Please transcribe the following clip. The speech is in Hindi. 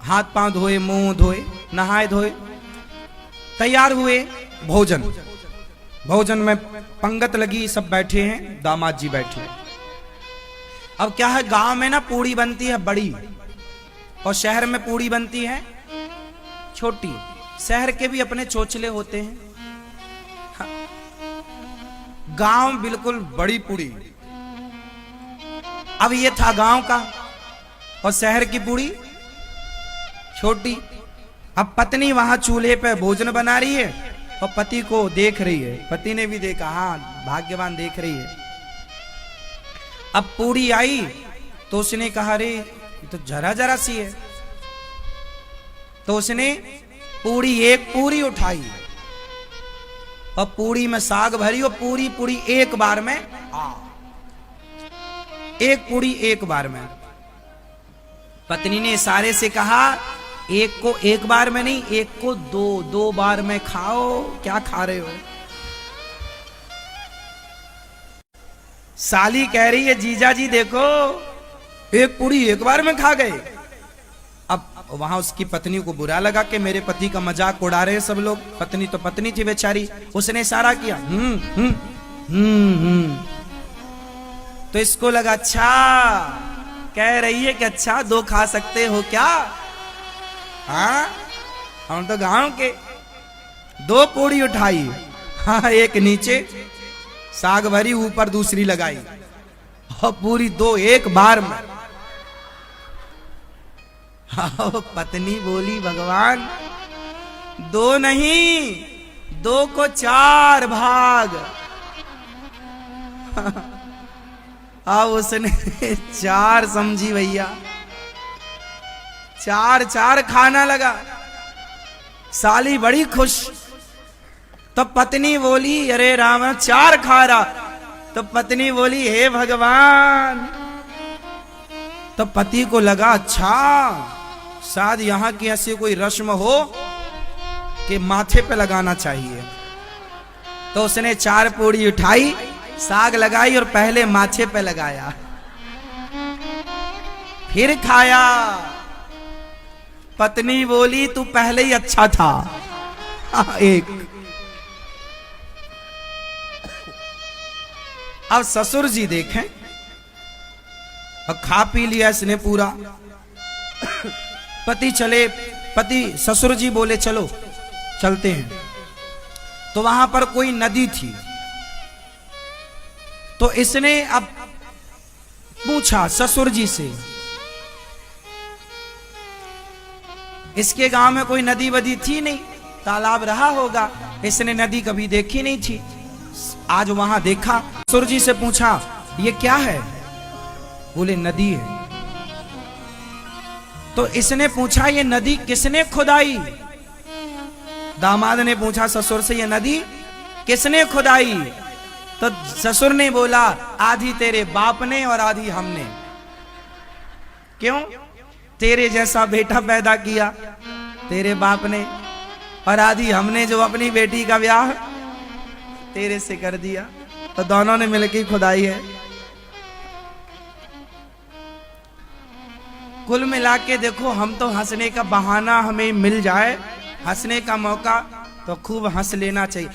हाथ पांव धोए, मुंह धोए, नहाए धोए, तैयार हुए। भोजन भोजन में पंगत लगी, सब बैठे हैं, दामाद जी बैठे हैं। अब क्या है, गांव में ना पूड़ी बनती है बड़ी और शहर में पूड़ी बनती है छोटी। शहर के भी अपने चोचले होते हैं। हाँ। गांव बिल्कुल बड़ी पूड़ी। अब ये था गांव का और शहर की पूड़ी छोटी। अब पत्नी वहां चूल्हे पे भोजन बना रही है और पति को देख रही है। पति ने भी देखा, हाँ भाग्यवान देख रही है। अब पूड़ी आई तो उसने कहा, अरे ये तो जरा जरा सी है। तो उसने एक पूरी उठाई और पूड़ी में साग भरी और पूरी पूरी एक बार में, एक पूड़ी एक बार में। पत्नी ने इशारे से कहा, एक को एक बार में नहीं, एक को दो बार में खाओ। क्या खा रहे हो? साली कह रही है, जीजा जी देखो एक पूड़ी एक बार में खा गए। अब वहां उसकी पत्नी को बुरा लगा कि मेरे पति का मजाक उड़ा रहे हैं सब लोग। पत्नी तो पत्नी थी बेचारी, उसने इशारा किया तो इसको लगा अच्छा, कह रही है कि अच्छा दो खा सकते हो क्या? हाँ, हम तो गांव के। दो पूड़ी उठाई, हाँ एक नीचे साग भरी, ऊपर दूसरी लगाई और पूरी दो एक बार में। हाँ, पत्नी बोली, भगवान दो नहीं, दो को चार भाग। अब उसने चार समझी भैया, चार चार खाना लगा। साली बड़ी खुश। तो पत्नी बोली, अरे राम चार खा रहा। तो पत्नी बोली, हे भगवान। तो पति को लगा, अच्छा शायद यहां की ऐसी कोई रस्म हो कि माथे पे लगाना चाहिए। तो उसने चार पूड़ी उठाई, साग लगाई और पहले माथे पे लगाया, फिर खाया। पत्नी बोली, तू पहले ही अच्छा था। एक। अब ससुर जी देखें, और खा पी लिया इसने पूरा। पति ससुर जी बोले, चलो चलते हैं। तो वहां पर कोई नदी थी। तो इसने अब पूछा ससुर जी से, इसके गांव में कोई नदी वदी थी नहीं, तालाब रहा होगा, इसने नदी कभी देखी नहीं थी। आज वहां देखा। ससुर जी से पूछा, ये क्या है? बोले नदी है। तो इसने पूछा, ये नदी किसने खुदाई? दामाद ने पूछा ससुर से, ये नदी किसने खुदाई? तो ससुर ने बोला, आधी तेरे बाप ने और आधी हमने। क्यों? तेरे जैसा बेटा पैदा किया तेरे बाप ने, और आधी हमने जो अपनी बेटी का ब्याह तेरे से कर दिया। तो दोनों ने मिलकर खुदाई है। कुल मिला के देखो, हम तो हंसने का बहाना हमें मिल जाए, हंसने का मौका तो खूब हंस लेना चाहिए।